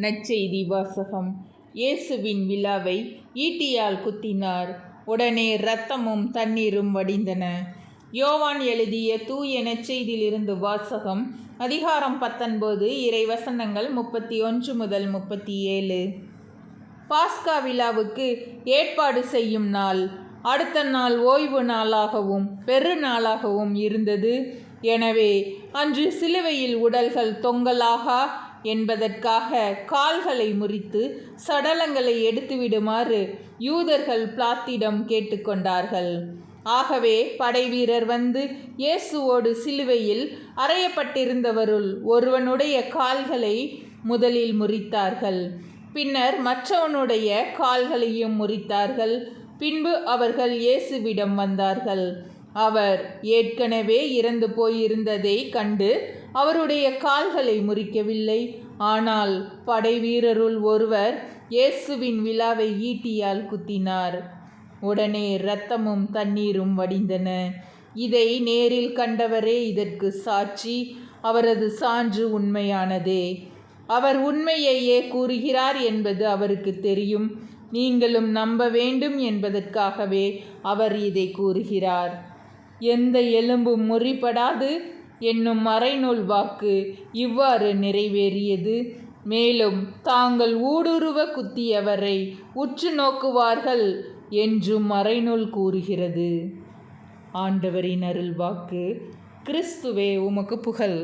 நற்செய்தி வாசகம். இயேசுவின் விலாவை ஈட்டியால் குத்தினார். உடனே இரத்தமும் தண்ணீரும் வடிந்தன. யோவான் எழுதிய தூய நற்செய்தியிலிருந்து வாசகம். அதிகாரம் 19, இறைவசனங்கள் 31 முதல் 37. பாஸ்கா விழாவுக்கு ஏற்பாடு செய்யும் நாள். அடுத்த நாள் ஓய்வு நாளாகவும் பெருநாளாகவும் இருந்தது. எனவே அன்று சிலுவையில் உடல்கள் தொங்கலாகா என்பதற்காக கால்களை முறித்து சடலங்களை எடுத்துவிடுமாறு யூதர்கள் பிலாத்திடம் கேட்டுக்கொண்டார்கள். ஆகவே படைவீரர் வந்து இயேசுவோடு சிலுவையில் அறையப்பட்டிருந்தவருள் ஒருவனுடைய கால்களை முதலில் முறித்தார்கள். பின்னர் மற்றவனுடைய கால்களையும் முறித்தார்கள். பின்பு அவர்கள் இயேசுவிடம் வந்தார்கள். அவர் ஏற்கனவே இறந்து போயிருந்ததை கண்டு அவருடைய கால்களை முறிக்கவில்லை. ஆனால் படைவீரருள் ஒருவர் இயேசுவின் விலாவை ஈட்டியால் குத்தினார். உடனே இரத்தமும் தண்ணீரும் வடிந்தன. இதை நேரில் கண்டவரே இதற்கு சாட்சி. அவரது சான்று உண்மையானதே. அவர் உண்மையையே கூறுகிறார் என்பது அவருக்கு தெரியும். நீங்களும் நம்ப வேண்டும் என்பதற்காகவே அவர் இதை கூறுகிறார். எந்த எலும்பும் முறிப்படாது என்னும் மறைநூல் வாக்கு இவ்வாறு நிறைவேறியது. மேலும் தாங்கள் ஊடுருவ குத்தியவரை உற்று நோக்குவார்கள் என்றும் மறைநூல் கூறுகிறது. ஆண்டவரின் அருள் வாக்கு. கிறிஸ்துவே உமக்கு புகழ்.